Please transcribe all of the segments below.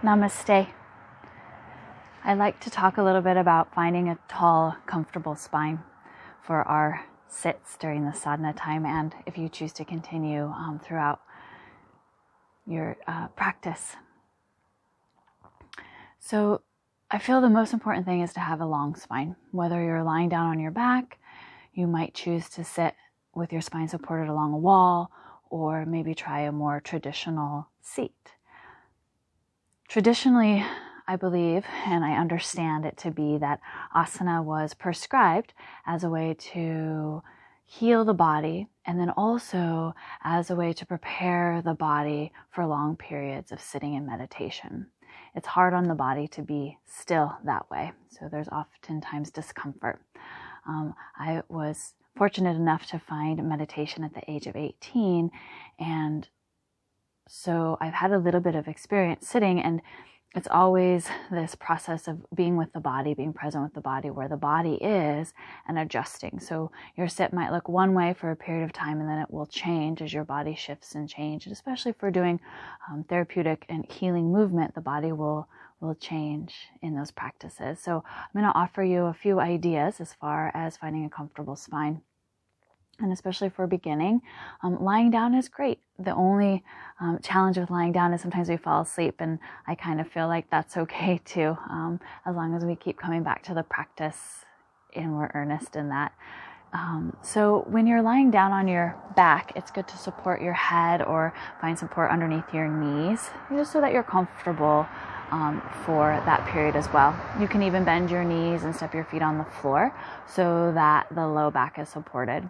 Namaste. I'd like to talk a little bit about finding a tall, comfortable spine for our sits during the sadhana time, and if you choose to continue throughout your practice. So I feel the most important thing is to have a long spine. Whether you're lying down on your back, you might choose to sit with your spine supported along a wall, or maybe try a more traditional seat. Traditionally, I believe, and I understand it to be, that asana was prescribed as a way to heal the body, and then also as a way to prepare the body for long periods of sitting in meditation. It's hard on the body to be still that way, so there's oftentimes discomfort. I was fortunate enough to find meditation at the age of 18, and so I've had a little bit of experience sitting, and it's always this process of being with the body, being present with the body, where the body is, and adjusting. So your sit might look one way for a period of time, and then it will change as your body shifts and change. And especially if we're doing therapeutic and healing movement, the body will change in those practices. So I'm going to offer you a few ideas as far as finding a comfortable spine. And especially for beginning, lying down is great. The only challenge with lying down is sometimes we fall asleep, and I kind of feel like that's okay too, as long as we keep coming back to the practice and we're earnest in that. So when you're lying down on your back, it's good to support your head or find support underneath your knees, just so that you're comfortable for that period as well. You can even bend your knees and step your feet on the floor so that the low back is supported.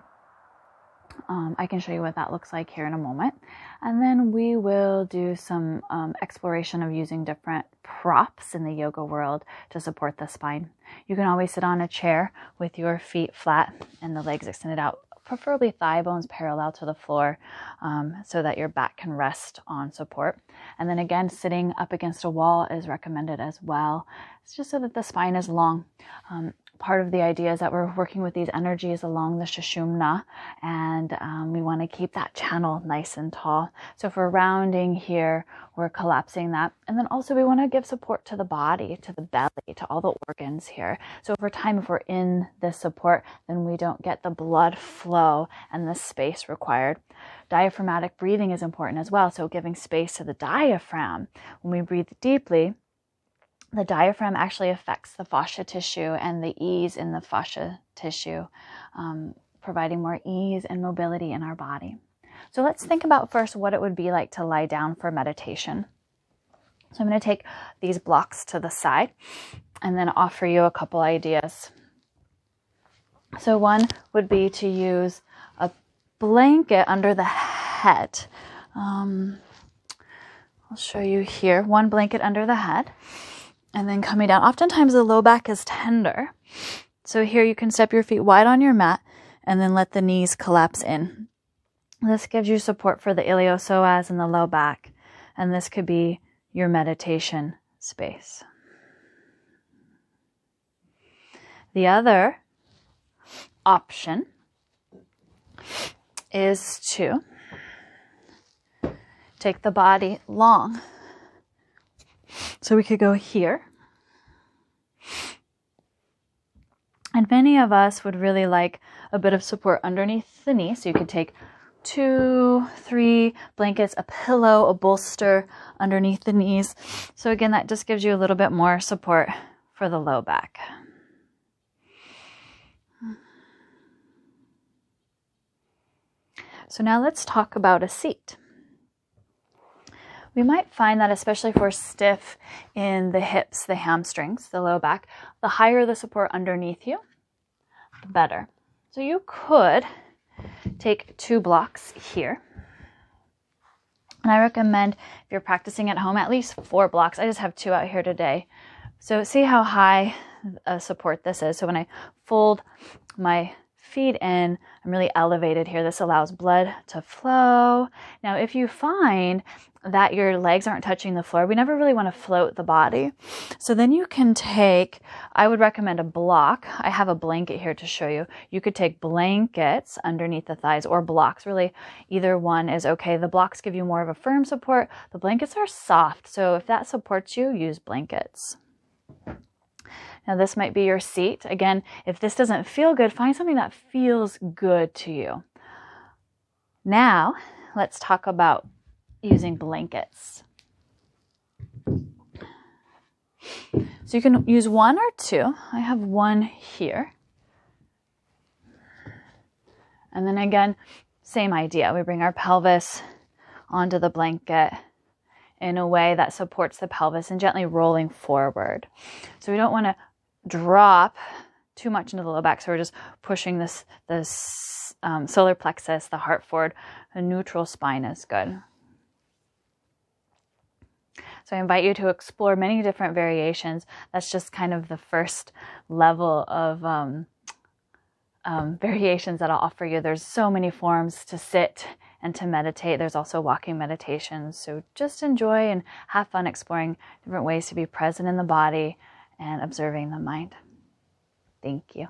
I can show you what that looks like here in a moment. And then we will do some exploration of using different props in the yoga world to support the spine. You can always sit on a chair with your feet flat and the legs extended out, preferably thigh bones parallel to the floor, so that your back can rest on support. And then again, sitting up against a wall is recommended as well. It's just so that the spine is long. Part of the idea is that we're working with these energies along the Sushumna, and we want to keep that channel nice and tall. So if we're rounding here, we're collapsing that. And then also we want to give support to the body, to the belly, to all the organs here. So over time, if we're in this support, then we don't get the blood flow and the space required. Diaphragmatic breathing is important as well. So giving space to the diaphragm. When we breathe deeply, the diaphragm actually affects the fascia tissue and the ease in the fascia tissue, providing more ease and mobility in our body. So let's think about first what it would be like to lie down for meditation. So I'm going to take these blocks to the side and then offer you a couple ideas. So one would be to use a blanket under the head. I'll show you here. One blanket under the head. And then coming down. Oftentimes the low back is tender. So here you can step your feet wide on your mat and then let the knees collapse in. This gives you support for the iliopsoas and the low back. And this could be your meditation space. The other option is to take the body long. So we could go here. And many of us would really like a bit of support underneath the knee. So you could take 2, 3 blankets, a pillow, a bolster underneath the knees. So again, that just gives you a little bit more support for the low back. So now let's talk about a seat. We might find that especially if we're stiff in the hips, the hamstrings, the low back, the higher the support underneath you, the better. So you could take 2 blocks here. And I recommend, if you're practicing at home, at least 4 blocks. I just have 2 out here today. So see how high support this is. So when I fold my feet in, I'm really elevated here. This allows blood to flow. Now, if you find that your legs aren't touching the floor, we never really want to float the body. So then you can take, I would recommend a block. I have a blanket here to show you. You could take blankets underneath the thighs or blocks. Really, either one is okay. The blocks give you more of a firm support. The blankets are soft. So if that supports you, use blankets. Now this might be your seat. Again, if this doesn't feel good, find something that feels good to you. Now, let's talk about using blankets. So you can use one or two. I have one here. And then again, same idea. We bring our pelvis onto the blanket in a way that supports the pelvis and gently rolling forward. So we don't want to drop too much into the low back. So we're just pushing this solar plexus, the heart forward. The neutral spine is good. So I invite you to explore many different variations. That's just kind of the first level of variations that I'll offer you. There's so many forms to sit and to meditate. There's also walking meditations. So just enjoy and have fun exploring different ways to be present in the body and observing the mind. Thank you.